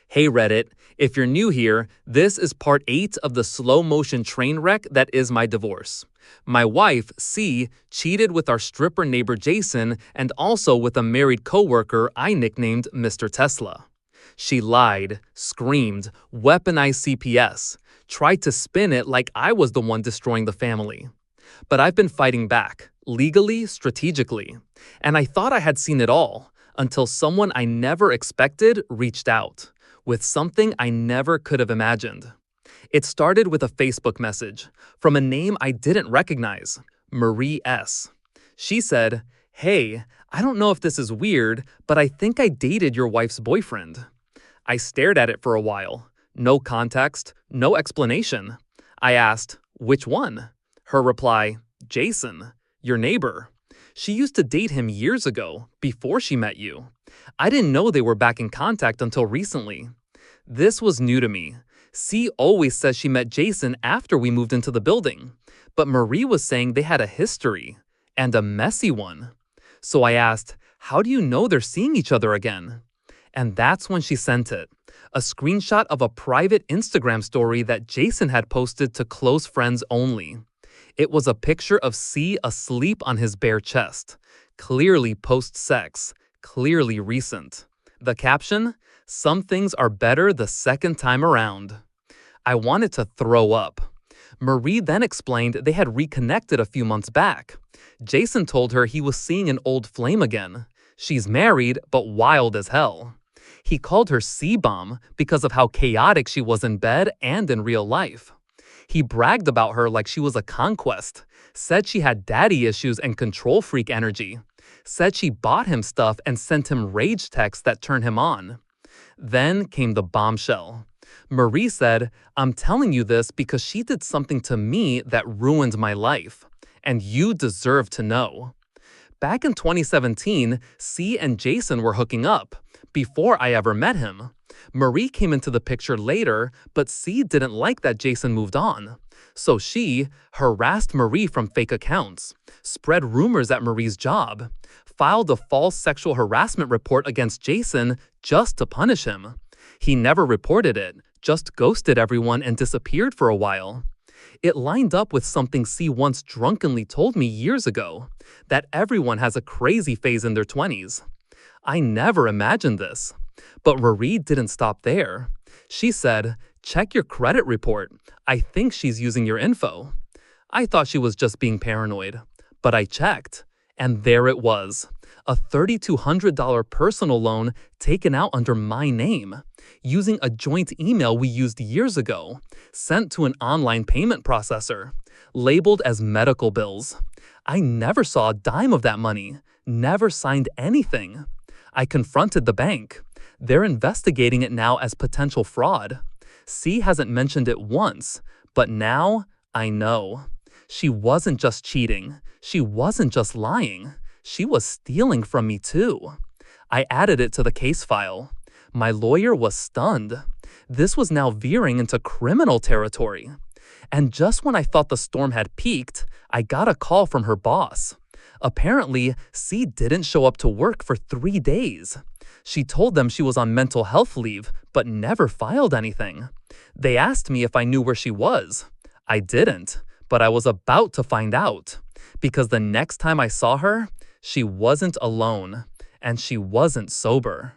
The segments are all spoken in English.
Hey Reddit, if you're new here, this is part 8 of the slow motion train wreck that is my divorce. My wife, C, cheated with our stripper neighbor Jason and also with a married coworker I nicknamed Mr. Tesla. She lied, screamed, weaponized CPS, tried to spin it like I was the one destroying the family. But I've been fighting back, legally, strategically. And I thought I had seen it all, until someone I never expected reached out, with something I never could have imagined. It started with a Facebook message, from a name I didn't recognize, Marie S. She said, "Hey, I don't know if this is weird, but I think I dated your wife's boyfriend." I stared at it for a while. No context, no explanation. I asked, "Which one?" Her reply, "Jason, your neighbor. She used to date him years ago, before she met you. I didn't know they were back in contact until recently." This was new to me. C always says she met Jason after we moved into the building, but Marie was saying they had a history, and a messy one. So I asked, "How do you know they're seeing each other again?" And that's when she sent it. A screenshot of a private Instagram story that Jason had posted to close friends only. It was a picture of C asleep on his bare chest. Clearly post-sex. Clearly recent. The caption? "Some things are better the second time around." I wanted to throw up. Marie then explained they had reconnected a few months back. Jason told her he was seeing an old flame again. She's married, but wild as hell. He called her C-bomb because of how chaotic she was in bed and in real life. He bragged about her like she was a conquest, said she had daddy issues and control freak energy, said she bought him stuff and sent him rage texts that turned him on. Then came the bombshell. Marie said, "I'm telling you this because she did something to me that ruined my life, and you deserve to know." Back in 2017, C and Jason were hooking up, before I ever met him. Marie came into the picture later, but C didn't like that Jason moved on. So she harassed Marie from fake accounts, spread rumors at Marie's job, filed a false sexual harassment report against Jason just to punish him. He never reported it, just ghosted everyone and disappeared for a while. It lined up with something C once drunkenly told me years ago, that everyone has a crazy phase in their 20s. I never imagined this. But Marie didn't stop there. She said, "Check your credit report. I think she's using your info." I thought she was just being paranoid. But I checked, and there it was. A $3,200 personal loan taken out under my name, using a joint email we used years ago, sent to an online payment processor, labeled as medical bills. I never saw a dime of that money, never signed anything. I confronted the bank. They're investigating it now as potential fraud. C hasn't mentioned it once, but now I know. She wasn't just cheating. She wasn't just lying. She was stealing from me too. I added it to the case file. My lawyer was stunned. This was now veering into criminal territory. And just when I thought the storm had peaked, I got a call from her boss. Apparently, C didn't show up to work for 3 days. She told them she was on mental health leave, but never filed anything. They asked me if I knew where she was. I didn't, but I was about to find out. Because the next time I saw her, she wasn't alone, and she wasn't sober.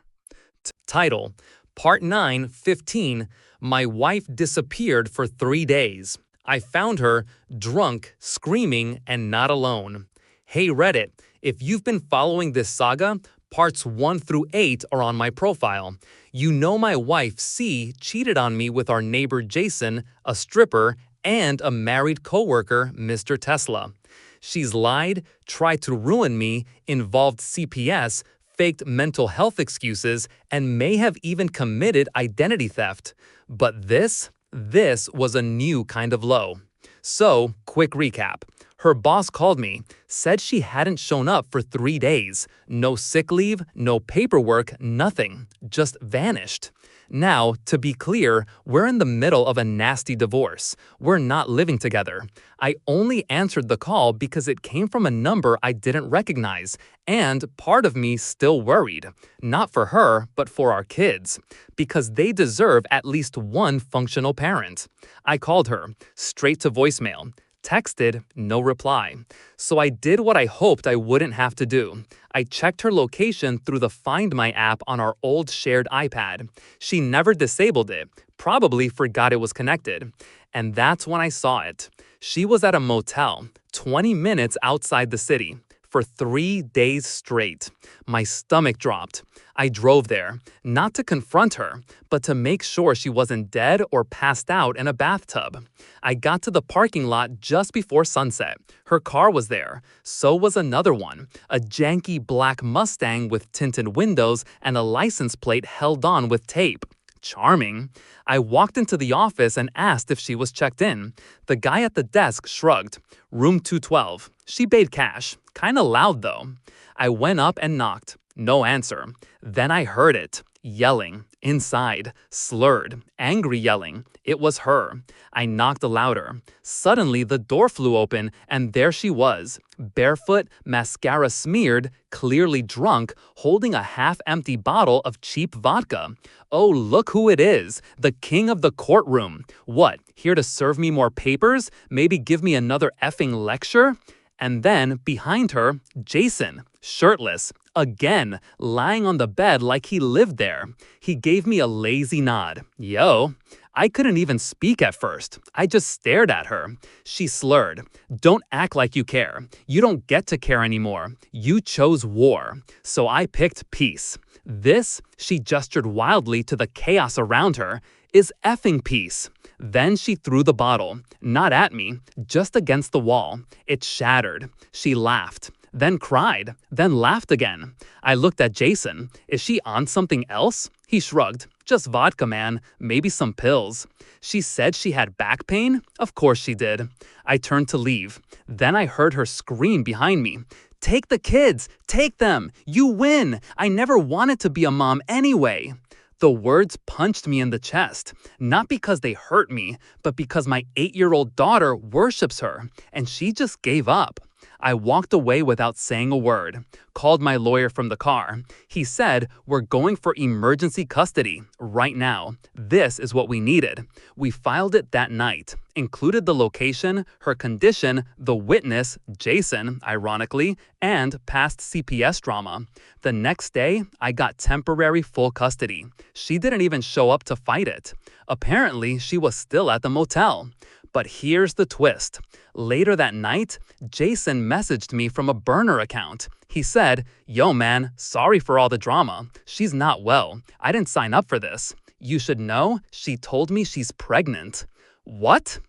Title: Part 9, 15, My Wife Disappeared for 3 days. I found her, drunk, screaming, and not alone. Hey Reddit, if you've been following this saga, parts 1 through 8 are on my profile. You know my wife C cheated on me with our neighbor Jason, a stripper, and a married coworker, Mr. Tesla. She's lied, tried to ruin me, involved CPS, faked mental health excuses, and may have even committed identity theft. But this was a new kind of low. So, quick recap. Her boss called me, said she hadn't shown up for 3 days. No sick leave, no paperwork, nothing. Just vanished. Now, to be clear, we're in the middle of a nasty divorce. We're not living together. I only answered the call because it came from a number I didn't recognize, and part of me still worried. Not for her, but for our kids. Because they deserve at least one functional parent. I called her, straight to voicemail. Texted, no reply. So I did what I hoped I wouldn't have to do. I checked her location through the Find My app on our old shared iPad. She never disabled it, probably forgot it was connected. And that's when I saw it. She was at a motel, 20 minutes outside the city, for 3 days straight. My stomach dropped. I drove there, not to confront her, but to make sure she wasn't dead or passed out in a bathtub. I got to the parking lot just before sunset. Her car was there. So was another one, a janky black Mustang with tinted windows and a license plate held on with tape. Charming. I walked into the office and asked if she was checked in. The guy at the desk shrugged. Room 212. She paid cash. Kinda loud though. I went up and knocked. No answer. Then I heard it. Yelling. Inside. Slurred. Angry yelling. It was her. I knocked louder. Suddenly the door flew open and there she was. Barefoot, mascara smeared, clearly drunk, holding a half-empty bottle of cheap vodka. Oh, look who it is. The king of the courtroom. What, here to serve me more papers? Maybe give me another effing lecture? And then, behind her, Jason, shirtless, again, lying on the bed like he lived there. He gave me a lazy nod. Yo. I couldn't even speak at first. I just stared at her. She slurred. Don't act like you care. You don't get to care anymore. You chose war. So I picked peace. This, she gestured wildly to the chaos around her, is effing peace. Then she threw the bottle, not at me, just against the wall. It shattered. She laughed, then cried, then laughed again. I looked at Jason. Is she on something else? He shrugged. Just vodka, man. Maybe some pills. She said she had back pain? Of course she did. I turned to leave. Then I heard her scream behind me. Take the kids! Take them! You win! I never wanted to be a mom anyway. The words punched me in the chest, not because they hurt me, but because my 8-year-old daughter worships her, and she just gave up. I walked away without saying a word, called my lawyer from the car. He said, we're going for emergency custody right now. This is what we needed. We filed it that night, included the location, her condition, the witness, Jason, ironically, and past CPS drama. The next day, I got temporary full custody. She didn't even show up to fight it. Apparently, she was still at the motel. But here's the twist. Later that night, Jason messaged me from a burner account. He said, yo man, sorry for all the drama. She's not well. I didn't sign up for this. You should know, she told me she's pregnant. What?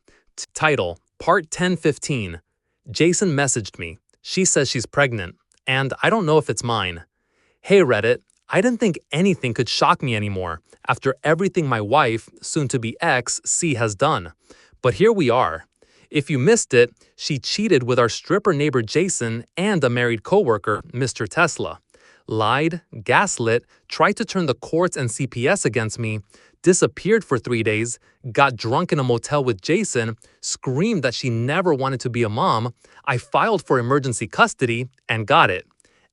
Title, Part 1015. Jason messaged me. She says she's pregnant, and I don't know if it's mine. Hey Reddit, I didn't think anything could shock me anymore after everything my wife, soon-to-be ex, C has done. But here we are. If you missed it, she cheated with our stripper neighbor Jason and a married coworker, Mr. Tesla. Lied, gaslit, tried to turn the courts and CPS against me, disappeared for 3 days, got drunk in a motel with Jason, screamed that she never wanted to be a mom. I filed for emergency custody and got it.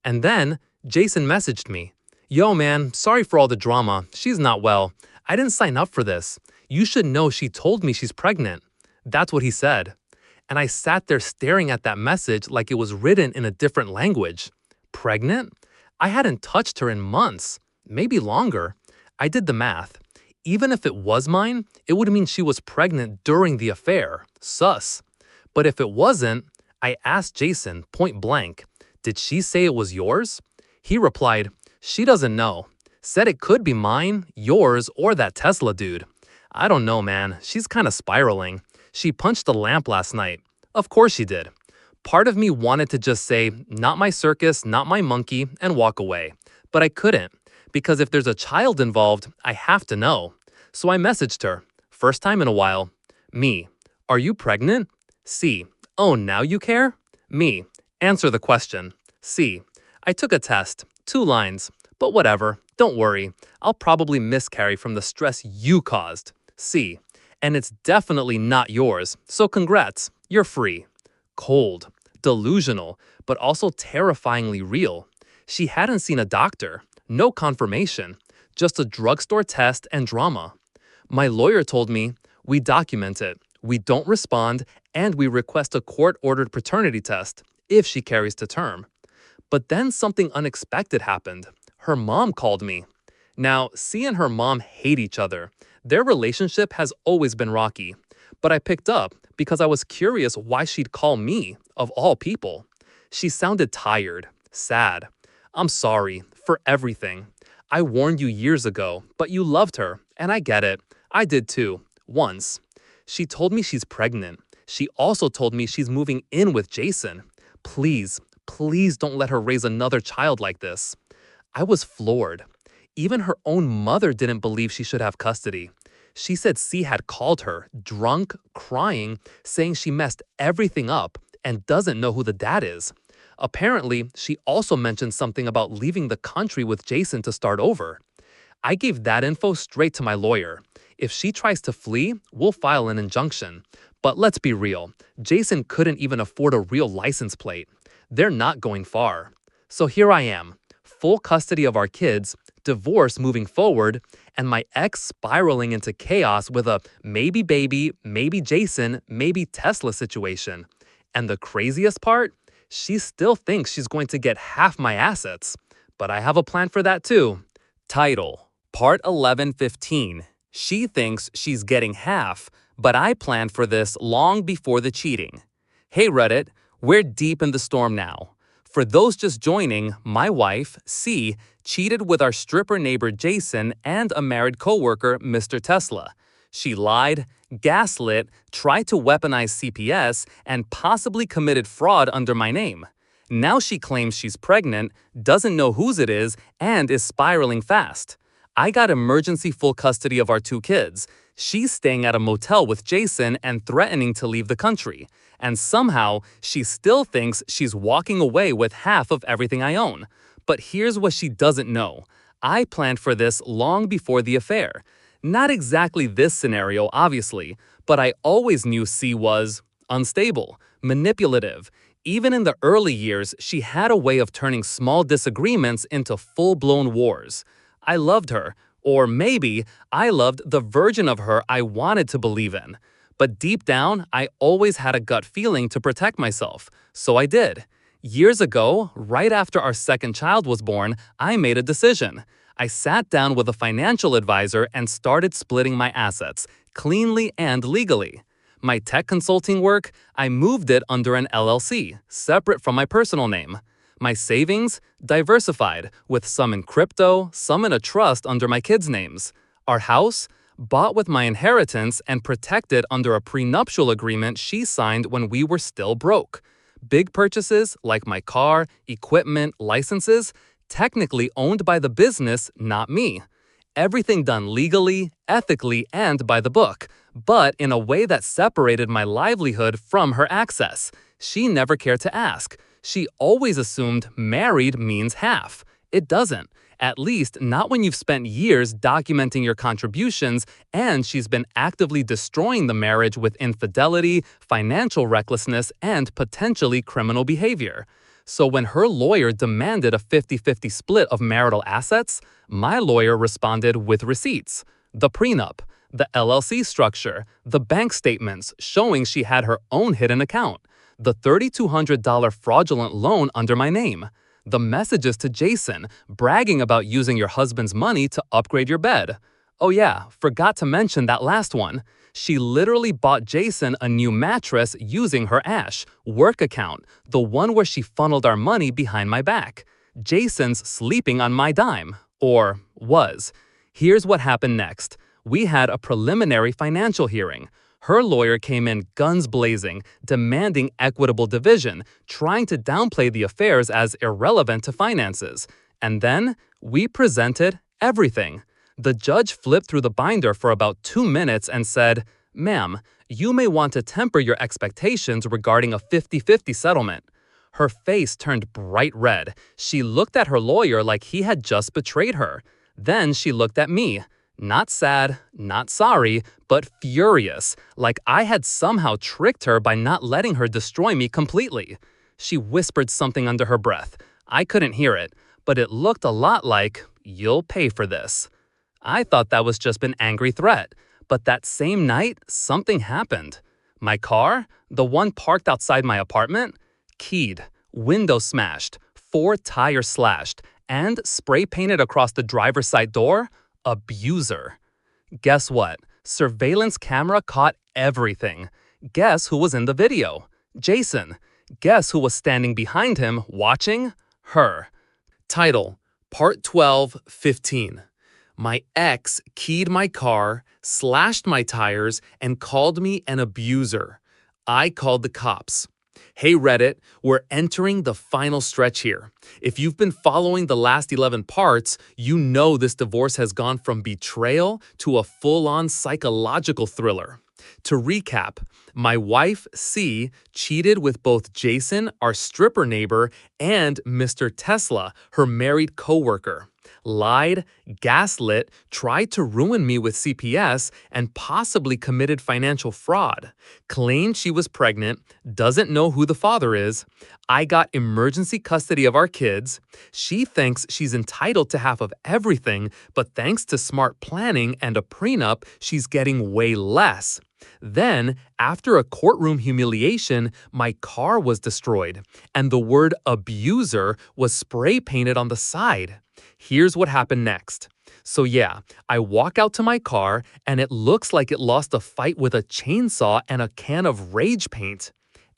And then Jason messaged me. Yo man, sorry for all the drama. She's not well. I didn't sign up for this. You should know she told me she's pregnant. That's what he said. And I sat there staring at that message like it was written in a different language. Pregnant? I hadn't touched her in months, maybe longer. I did the math. Even if it was mine, it would mean she was pregnant during the affair. Sus. But if it wasn't, I asked Jason point blank, did she say it was yours? He replied, she doesn't know. Said it could be mine, yours, or that Tesla dude. I don't know, man. She's kind of spiraling. She punched a lamp last night. Of course she did. Part of me wanted to just say, not my circus, not my monkey, and walk away. But I couldn't, because if there's a child involved, I have to know. So I messaged her. First time in a while. Me. Are you pregnant? C. Oh, now you care? Me. Answer the question. C. I took a test. 2 lines. But whatever. Don't worry. I'll probably miscarry from the stress you caused. C. And it's definitely not yours, so congrats. You're free. Cold. Delusional, but also terrifyingly real. She hadn't seen a doctor. No confirmation. Just a drugstore test and drama. My lawyer told me, we document it, we don't respond, and we request a court-ordered paternity test if she carries to term. But then something unexpected happened. Her mom called me. Now, C and her mom hate each other. Their relationship has always been rocky. But I picked up because I was curious why she'd call me, of all people. She sounded tired, sad. I'm sorry for everything. I warned you years ago, but you loved her, and I get it. I did too, once. She told me she's pregnant. She also told me she's moving in with Jason. Please, please don't let her raise another child like this. I was floored. Even her own mother didn't believe she should have custody. She said C had called her, drunk, crying, saying she messed everything up and doesn't know who the dad is. Apparently, she also mentioned something about leaving the country with Jason to start over. I gave that info straight to my lawyer. If she tries to flee, we'll file an injunction. But let's be real, Jason couldn't even afford a real license plate. They're not going far. So here I am, full custody of our kids, divorce moving forward, and my ex spiraling into chaos with a maybe baby, maybe Jason, maybe Tesla situation. And the craziest part? She still thinks she's going to get half my assets. But I have a plan for that too. Title: Part 11:15. She thinks she's getting half, but I planned for this long before the cheating. Hey Reddit, we're deep in the storm now. For those just joining, my wife, C, cheated with our stripper neighbor Jason and a married coworker, Mr. Tesla. She lied, gaslit, tried to weaponize CPS, and possibly committed fraud under my name. Now she claims she's pregnant, doesn't know whose it is, and is spiraling fast. I got emergency full custody of our 2 kids. She's staying at a motel with Jason and threatening to leave the country. And somehow, she still thinks she's walking away with half of everything I own. But here's what she doesn't know. I planned for this long before the affair. Not exactly this scenario, obviously, but I always knew C was unstable, manipulative. Even in the early years, she had a way of turning small disagreements into full-blown wars. I loved her, or maybe I loved the version of her I wanted to believe in. But deep down, I always had a gut feeling to protect myself, so I did. Years ago, right after our second child was born, I made a decision. I sat down with a financial advisor and started splitting my assets, cleanly and legally. My tech consulting work, I moved it under an LLC, separate from my personal name. My savings, diversified, with some in crypto, some in a trust under my kids' names. Our house, bought with my inheritance and protected under a prenuptial agreement she signed when we were still broke. Big purchases, like my car, equipment, licenses, technically owned by the business, not me. Everything done legally, ethically, and by the book, but in a way that separated my livelihood from her access. She never cared to ask. She always assumed married means half. It doesn't. At least not when you've spent years documenting your contributions and she's been actively destroying the marriage with infidelity, financial recklessness, and potentially criminal behavior. So when her lawyer demanded a 50-50 split of marital assets, my lawyer responded with receipts. The prenup, the LLC structure, the bank statements showing she had her own hidden account, the $3,200 fraudulent loan under my name, the messages to Jason bragging about using your husband's money to upgrade your bed. Oh yeah, forgot to mention that last one. She literally bought Jason a new mattress using her Ash work account, the one where she funneled our money behind my back. Jason's sleeping on my dime. Or was. Here's what happened next. We had a preliminary financial hearing. Her lawyer came in guns blazing, demanding equitable division, trying to downplay the affairs as irrelevant to finances. And then we presented everything. The judge flipped through the binder for about 2 minutes and said, Ma'am, you may want to temper your expectations regarding a 50-50 settlement. Her face turned bright red. She looked at her lawyer like he had just betrayed her. Then she looked at me. Not sad, not sorry, but furious, like I had somehow tricked her by not letting her destroy me completely. She whispered something under her breath. I couldn't hear it, but it looked a lot like, "You'll pay for this." I thought that was just an angry threat, but that same night, something happened. My car, the one parked outside my apartment, keyed, window smashed, 4 tires slashed, and spray painted across the driver's side door, abuser. Guess what? Surveillance camera caught everything. Guess who was in the video? Jason. Guess who was standing behind him watching? Her. Title: Part 12, 15. My ex keyed my car, slashed my tires, and called me an abuser. I called the cops. Hey Reddit, we're entering the final stretch here. If you've been following the last 11 parts, you know this divorce has gone from betrayal to a full-on psychological thriller. To recap, my wife, C, cheated with both Jason, our stripper neighbor, and Mr. Tesla, her married coworker. Lied, gaslit, tried to ruin me with CPS, and possibly committed financial fraud. Claimed she was pregnant, doesn't know who the father is. I got emergency custody of our kids. She thinks she's entitled to half of everything, but thanks to smart planning and a prenup, she's getting way less. Then, after a courtroom humiliation, my car was destroyed, and the word abuser was spray painted on the side. Here's what happened next. So yeah, I walk out to my car, and it looks like it lost a fight with a chainsaw and a can of rage paint.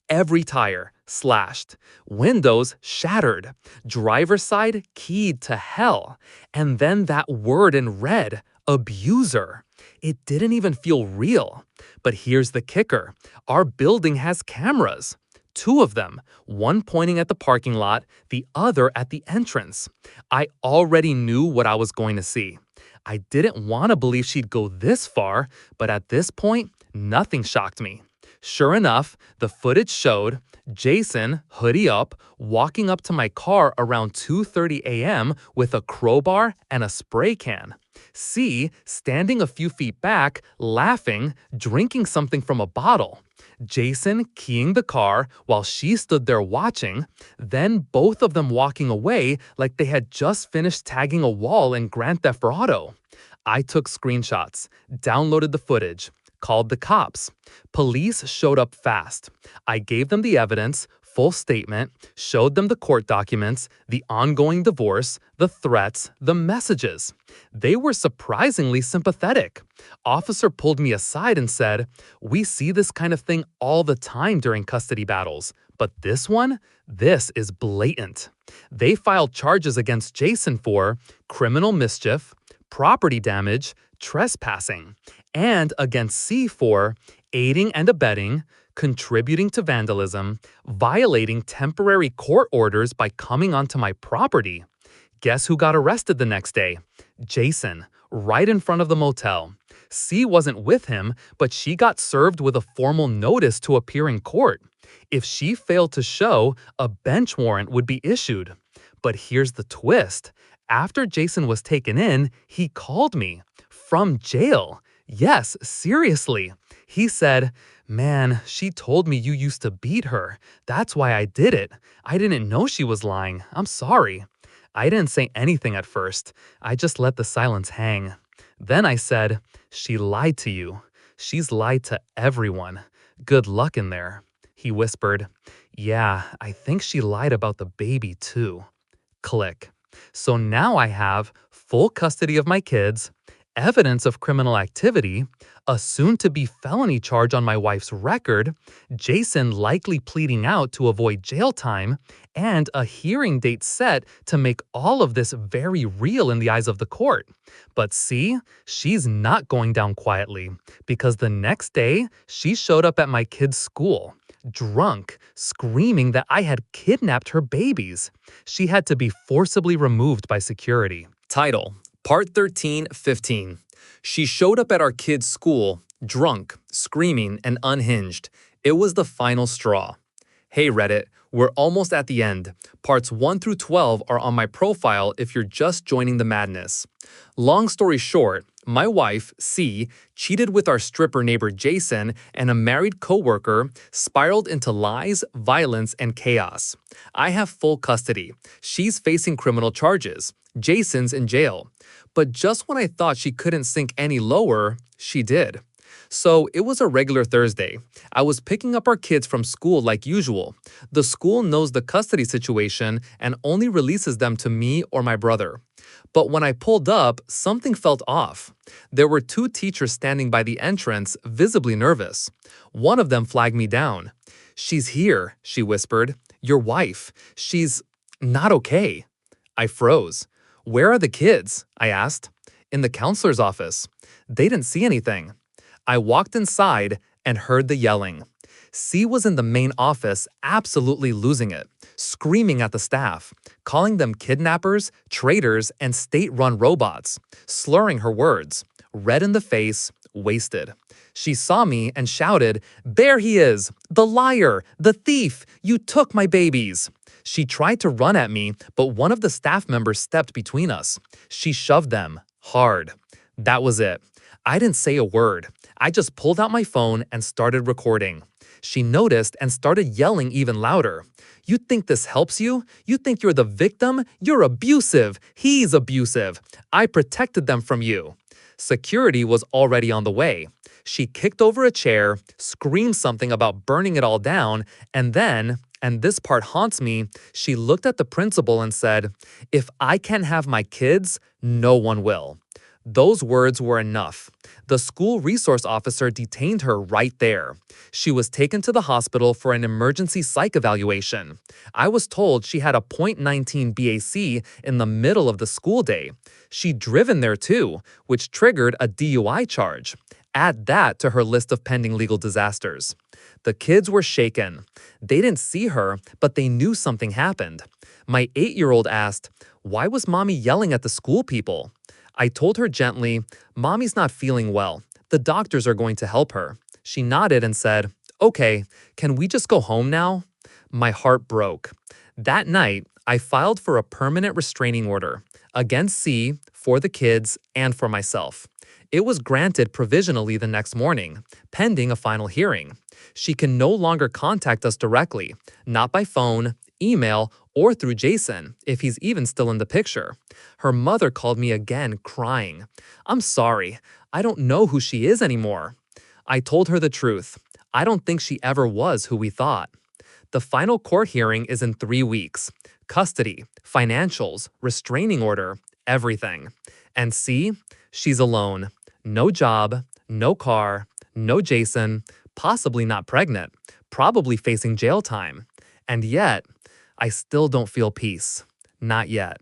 Every tire slashed, windows shattered, driver's side keyed to hell, and then that word in red, abuser. It didn't even feel real. But here's the kicker. Our building has cameras. 2 of them, one pointing at the parking lot, the other at the entrance. I already knew what I was going to see. I didn't want to believe she'd go this far, but at this point, nothing shocked me. Sure enough, the footage showed Jason, hoodie up, walking up to my car around 2:30 a.m. with a crowbar and a spray can. C, standing a few feet back, laughing, drinking something from a bottle. Jason keying the car while she stood there watching, then both of them walking away like they had just finished tagging a wall in Grand Theft Auto. I took screenshots, downloaded the footage, called the cops. Police showed up fast. I gave them the evidence, full statement, showed them the court documents, the ongoing divorce, the threats, the messages. They were surprisingly sympathetic. Officer pulled me aside and said, "We see this kind of thing all the time during custody battles, but this one, this is blatant." They filed charges against Jason for criminal mischief, property damage, trespassing, and against C for aiding and abetting, contributing to vandalism, violating temporary court orders by coming onto my property. Guess who got arrested the next day? Jason, right in front of the motel. C wasn't with him, but she got served with a formal notice to appear in court. If she failed to show, a bench warrant would be issued. But here's the twist. After Jason was taken in, he called me. From jail. Yes, seriously. He said, "Man, she told me you used to beat her. That's why I did it. I didn't know she was lying. I'm sorry." I didn't say anything at first. I just let the silence hang. Then I said, "She lied to you. She's lied to everyone. Good luck in there." He whispered, "Yeah, I think she lied about the baby too." Click. So now I have full custody of my kids, evidence of criminal activity, a soon-to-be felony charge on my wife's record, Jason likely pleading out to avoid jail time, and a hearing date set to make all of this very real in the eyes of the court. But see, she's not going down quietly, because the next day, she showed up at my kid's school, drunk, screaming that I had kidnapped her babies. She had to be forcibly removed by security. Title: Part 13, 15. She showed up at our kid's school, Drunk, screaming, and unhinged. It was the final straw. Hey Reddit, we're almost at the end. Parts 1 through 12 are on my profile if you're just joining the madness. Long story short, my wife, C, cheated with our stripper neighbor Jason, and a married coworker spiraled into lies, violence, and chaos. I have full custody. She's facing criminal charges. Jason's in jail. But just when I thought she couldn't sink any lower, she did. So it was a regular Thursday. I was picking up our kids from school like usual. The school knows the custody situation and only releases them to me or my brother. But when I pulled up, something felt off. There were two teachers standing by the entrance, visibly nervous. One of them flagged me down. "She's here," she whispered. "Your wife. She's not okay." I froze. "Where are the kids?" I asked. "In the counselor's office." They didn't see anything. I walked inside and heard the yelling. C was in the main office, absolutely losing it, screaming at the staff, calling them kidnappers, traitors, and state-run robots, slurring her words, red in the face, wasted. She saw me and shouted, "There he is! The liar! The thief! You took my babies!" She tried to run at me, but one of the staff members stepped between us. She shoved them, hard. That was it. I didn't say a word. I just pulled out my phone and started recording. She noticed and started yelling even louder. "You think this helps you? You think you're the victim? You're abusive. He's abusive. I protected them from you." Security was already on the way. She kicked over a chair, screamed something about burning it all down, and then, and this part haunts me, she looked at the principal and said, "If I can't have my kids, no one will." Those words were enough. The school resource officer detained her right there. She was taken to the hospital for an emergency psych evaluation. I was told she had a .19 BAC in the middle of the school day. She'd driven there too, which triggered a DUI charge. Add that to her list of pending legal disasters. The kids were shaken. They didn't see her, but they knew something happened. My 8-year-old asked, "Why was mommy yelling at the school people?" I told her gently, "Mommy's not feeling well. The doctors are going to help her." She nodded and said, "Okay, can we just go home now?" My heart broke. That night, I filed for a permanent restraining order against C, for the kids, and for myself. It was granted provisionally the next morning, pending a final hearing. She can no longer contact us directly, not by phone, email, or through Jason, if he's even still in the picture. Her mother called me again, crying. "I'm sorry. I don't know who she is anymore." I told her the truth. I don't think she ever was who we thought. The final court hearing is in 3 weeks. Custody, financials, restraining order, everything. And see, she's alone. No job, no car, no Jason, possibly not pregnant, probably facing jail time. And yet, I still don't feel peace. Not yet.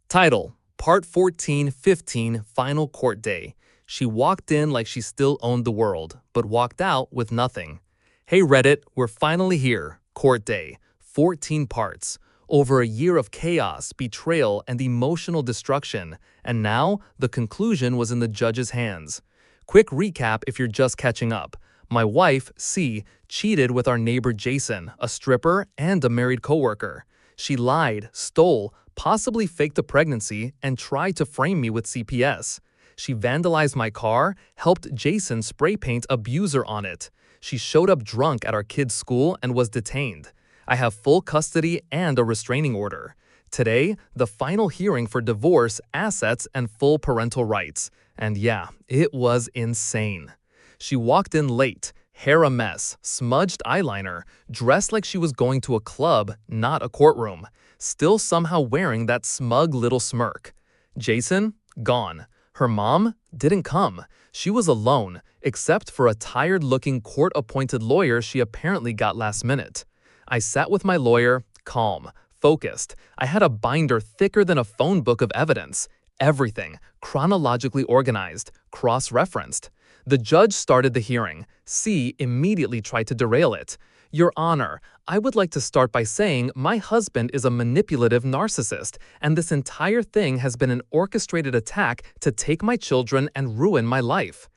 Title: Part 14-15 Final Court Day. She walked in like she still owned the world, but walked out with nothing. Hey Reddit, we're finally here. Court Day. 14 parts. Over a year of chaos, betrayal, and emotional destruction. And now, the conclusion was in the judge's hands. Quick recap if you're just catching up. My wife, C, cheated with our neighbor Jason, a stripper and a married coworker. She lied, stole, possibly faked a pregnancy, and tried to frame me with CPS. She vandalized my car, helped Jason spray paint abuser on it. She showed up drunk at our kids' school and was detained. I have full custody and a restraining order. Today, the final hearing for divorce, assets, and full parental rights. And yeah, it was insane. She walked in late, hair a mess, smudged eyeliner, dressed like she was going to a club, not a courtroom, still somehow wearing that smug little smirk. Jason? Gone. Her mom? Didn't come. She was alone, except for a tired-looking court-appointed lawyer she apparently got last minute. I sat with my lawyer, calm, focused. I had a binder thicker than a phone book of evidence. Everything, chronologically organized, cross-referenced. The judge started the hearing. C immediately tried to derail it. "Your Honor, I would like to start by saying my husband is a manipulative narcissist, and this entire thing has been an orchestrated attack to take my children and ruin my life."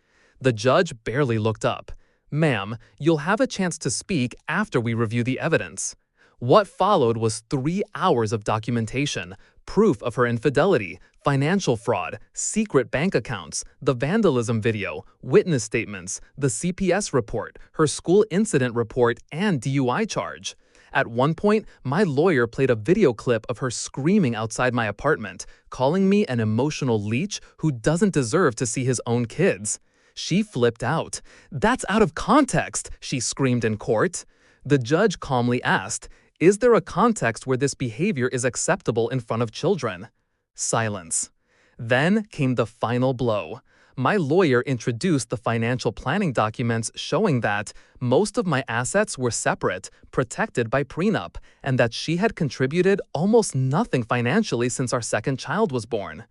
The judge barely looked up. "Ma'am, you'll have a chance to speak after we review the evidence." What followed was 3 hours of documentation, proof of her infidelity, financial fraud, secret bank accounts, the vandalism video, witness statements, the CPS report, her school incident report, and DUI charge. At one point, my lawyer played a video clip of her screaming outside my apartment, calling me an emotional leech who doesn't deserve to see his own kids. She flipped out. "That's out of context," she screamed in court. The judge calmly asked, "Is there a context where this behavior is acceptable in front of children?" Silence. Then came the final blow. My lawyer introduced the financial planning documents showing that most of my assets were separate, protected by prenup, and that she had contributed almost nothing financially since our second child was born.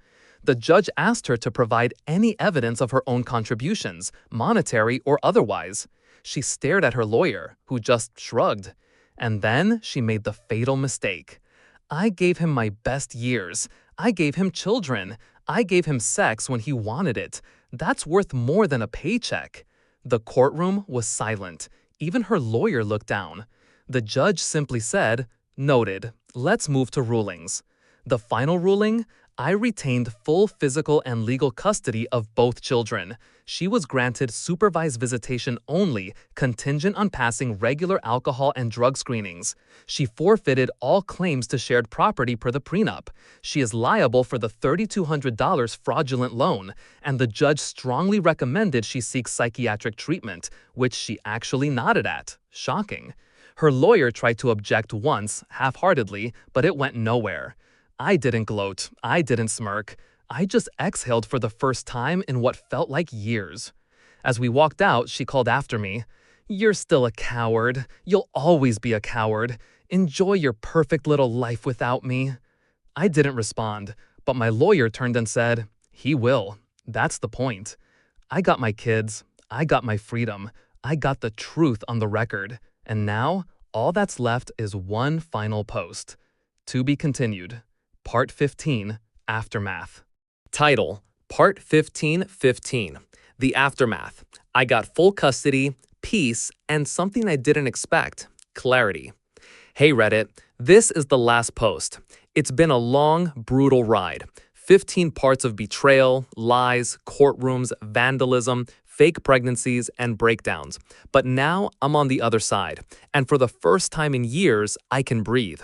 The judge asked her to provide any evidence of her own contributions, monetary or otherwise. She stared at her lawyer, who just shrugged. And then she made the fatal mistake. "I gave him my best years. I gave him children. I gave him sex when he wanted it. That's worth more than a paycheck." The courtroom was silent. Even her lawyer looked down. The judge simply said, "Noted. Let's move to rulings." The final ruling? I retained full physical and legal custody of both children. She was granted supervised visitation only, contingent on passing regular alcohol and drug screenings. She forfeited all claims to shared property per the prenup. She is liable for the $3,200 fraudulent loan, and the judge strongly recommended she seek psychiatric treatment, which she actually nodded at. Shocking. Her lawyer tried to object once, half-heartedly, but it went nowhere. I didn't gloat. I didn't smirk. I just exhaled for the first time in what felt like years. As we walked out, she called after me, "You're still a coward. You'll always be a coward. Enjoy your perfect little life without me." I didn't respond, but my lawyer turned and said, "He will. That's the point." I got my kids. I got my freedom. I got the truth on the record. And now, all that's left is one final post. To be continued. Part 15, Aftermath. Title: Part 15:15. The Aftermath. I got full custody, peace, and something I didn't expect: clarity. Hey Reddit, this is the last post. It's been a long, brutal ride. 15 parts of betrayal, lies, courtrooms, vandalism, fake pregnancies, and breakdowns. But now I'm on the other side, and for the first time in years, I can breathe.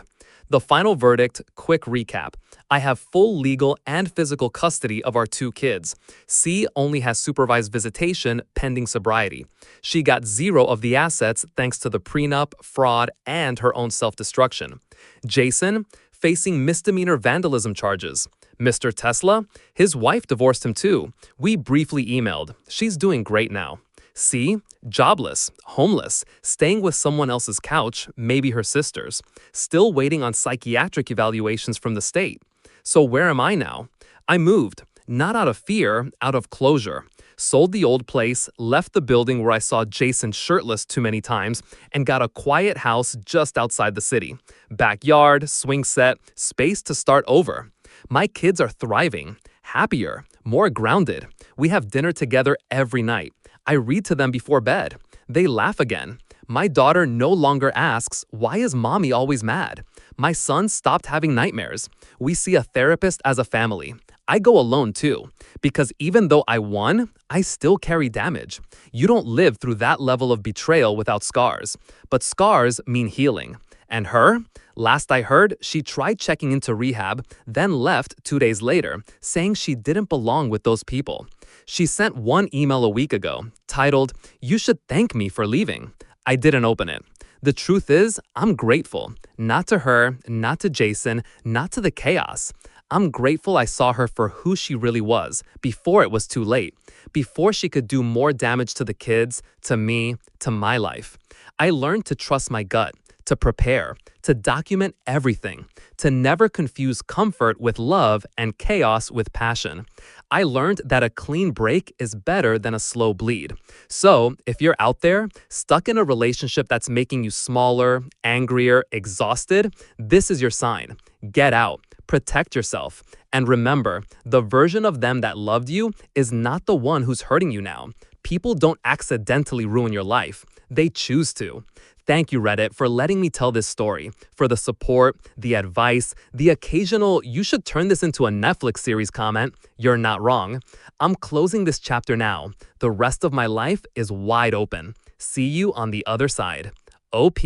The final verdict, quick recap. I have full legal and physical custody of our 2 kids. C only has supervised visitation pending sobriety. She got 0 of the assets thanks to the prenup, fraud, and her own self-destruction. Jason, facing misdemeanor vandalism charges. Mr. Tesla, his wife divorced him too. We briefly emailed. She's doing great now. C, jobless, homeless, staying with someone else's couch, maybe her sister's, still waiting on psychiatric evaluations from the state. So where am I now? I moved, not out of fear, out of closure. Sold the old place, left the building where I saw Jason shirtless too many times, and got a quiet house just outside the city. Backyard, swing set, space to start over. My kids are thriving, happier, more grounded. We have dinner together every night. I read to them before bed. They laugh again. My daughter no longer asks, "Why is mommy always mad?" My son stopped having nightmares. We see a therapist as a family. I go alone too, because even though I won, I still carry damage. You don't live through that level of betrayal without scars, but scars mean healing. And her? Last I heard, she tried checking into rehab, then left 2 days later, saying she didn't belong with those people. She sent one email a week ago, titled, "You should thank me for leaving." I didn't open it. The truth is, I'm grateful. Not to her, not to Jason, not to the chaos. I'm grateful I saw her for who she really was, before it was too late, before she could do more damage to the kids, to me, to my life. I learned to trust my gut, to prepare, to document everything, to never confuse comfort with love and chaos with passion. I learned that a clean break is better than a slow bleed. So, if you're out there, stuck in a relationship that's making you smaller, angrier, exhausted, this is your sign. Get out, protect yourself, and remember, the version of them that loved you is not the one who's hurting you now. People don't accidentally ruin your life. They choose to. Thank you, Reddit, for letting me tell this story, for the support, the advice, the occasional "you should turn this into a Netflix series" comment. You're not wrong. I'm closing this chapter now. The rest of my life is wide open. See you on the other side. OP,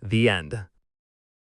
the end.